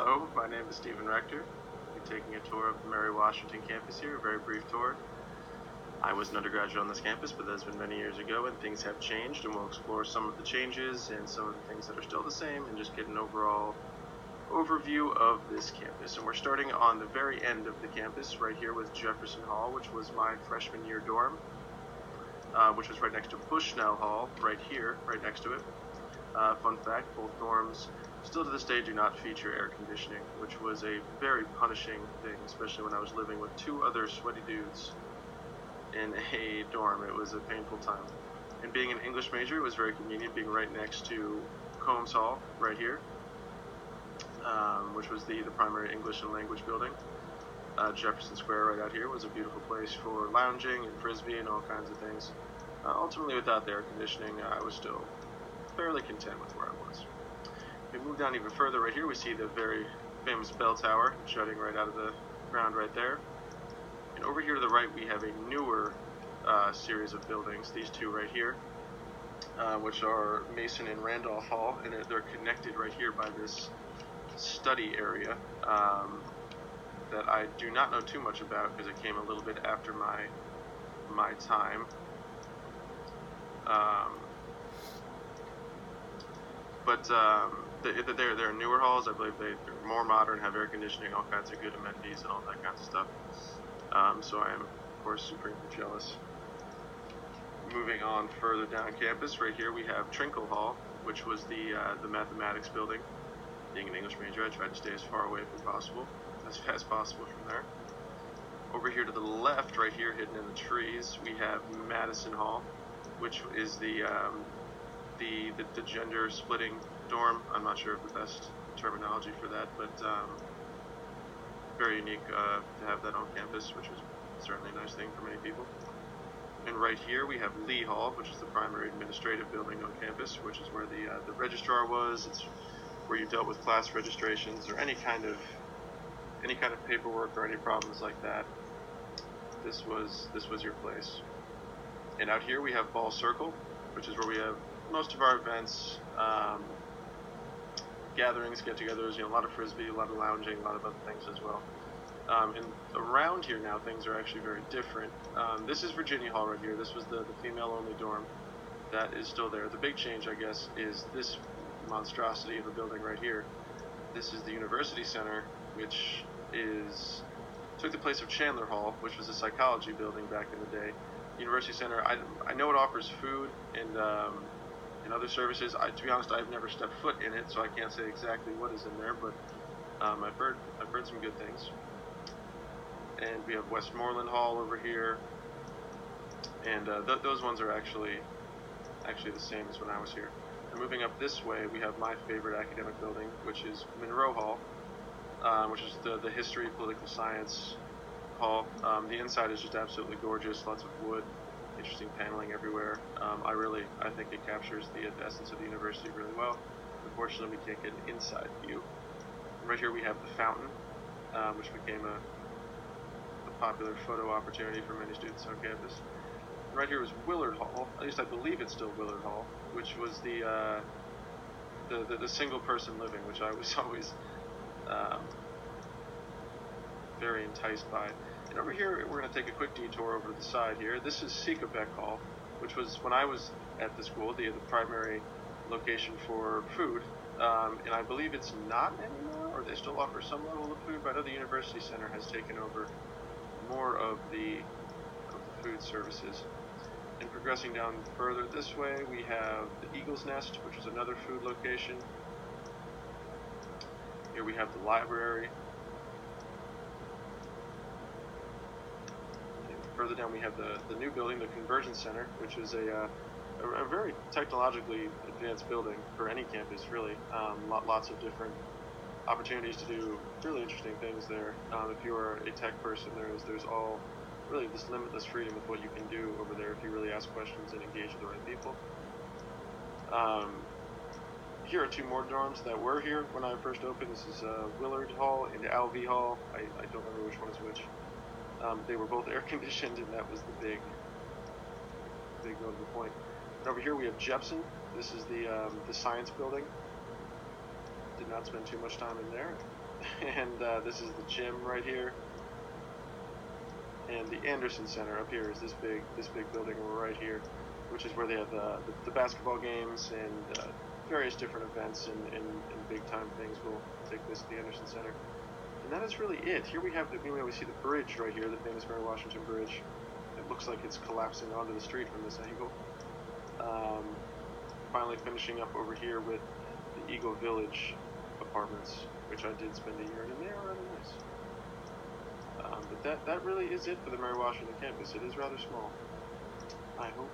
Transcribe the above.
Hello, my name is Stephen Rector. We're taking a tour of the Mary Washington campus here, a very brief tour. I was an undergraduate on this campus, but that's been many years ago, and things have changed, and we'll explore some of the changes and some of the things that are still the same, and just get an overall overview of this campus. And we're starting on the very end of the campus, right here with Jefferson Hall, which was my freshman year dorm, which was right next to Bushnell Hall, right here, right next to it. Fun fact, both dorms still to this day do not feature air conditioning, which was a very punishing thing, especially when I was living with two other sweaty dudes in a dorm. It was a painful time. And being an English major, it was very convenient being right next to Combs Hall, right here, which was the primary English and language building. Jefferson Square right out here was a beautiful place for lounging and frisbee and all kinds of things. Ultimately, without the air conditioning, I was still fairly content with where I was. If we move down even further, right here we see the very famous bell tower jutting right out of the ground right there. And over here to the right we have a newer series of buildings, these two right here, which are Mason and Randolph Hall, and they're connected right here by this study area that I do not know too much about because it came a little bit after my time. But they're newer halls. I believe they're more modern, have air conditioning, all kinds of good amenities, and all that kind of stuff. So I am, of course, supremely jealous. Moving on further down campus, right here we have Trinkle Hall, which was the mathematics building. Being an English major, I tried to stay as far away as possible from there. Over here to the left, right here, hidden in the trees, we have Madison Hall, which is the gender splitting dorm. I'm not sure of the best terminology for that, but very unique to have that on campus, which was certainly a nice thing for many people. And right here we have Lee Hall, which is the primary administrative building on campus, which is where the registrar was. It's where you dealt with class registrations or any kind of paperwork or any problems like that. This was your place. And out here we have Ball Circle, which is where we have most of our events, gatherings, get-togethers, a lot of frisbee, a lot of lounging, a lot of other things as well. And around here now, things are actually very different. This is Virginia Hall right here. This was the female-only dorm. That is still there. The big change, I guess, is this monstrosity of a building right here. This is the University Center, which took the place of Chandler Hall, which was a psychology building back in the day. University Center, I know it offers food and other services. To be honest, I've never stepped foot in it, so I can't say exactly what is in there, but I've heard some good things. And we have Westmoreland Hall over here, and those ones are actually the same as when I was here. And moving up this way, we have my favorite academic building, which is Monroe Hall, which is the history, political science hall. The inside is just absolutely gorgeous, lots of wood, interesting paneling everywhere. I think it captures the essence of the university really well. Unfortunately, we can't get an inside view. And right here we have the fountain, which became a popular photo opportunity for many students on campus. And right here is Willard Hall, at least I believe it's still Willard Hall, which was the single person living, which I was always very enticed by. And over here, we're going to take a quick detour over to the side here. This is Seekobeck Hall, which was, when I was at the school, the primary location for food. And I believe it's not anymore, or they still offer some level of food, but I know the University Center has taken over more of the food services. And progressing down further this way, we have the Eagle's Nest, which is another food location. Here we have the library. Further down we have the new building, the Convergence Center, which is a very technologically advanced building for any campus, really. Lots of different opportunities to do really interesting things there. If you're a tech person, there's all really this limitless freedom with what you can do over there if you really ask questions and engage with the right people. Here are two more dorms that were here when I first opened. This is Willard Hall and Alvey Hall. I don't remember which one is which. They were both air-conditioned, and that was the big notable point. And over here we have Jepson. This is the science building. Did not spend too much time in there. And this is the gym right here. And the Anderson Center up here is this big building right here, which is where they have the basketball games and various different events and big time things will take place at the Anderson Center. And that is really it. Here we have we see the bridge right here, the famous Mary Washington Bridge. It looks like it's collapsing onto the street from this angle. Finally finishing up over here with the Eagle Village apartments, which I did spend a year in, and they are rather nice. But that really is it for the Mary Washington campus. It is rather small. I hope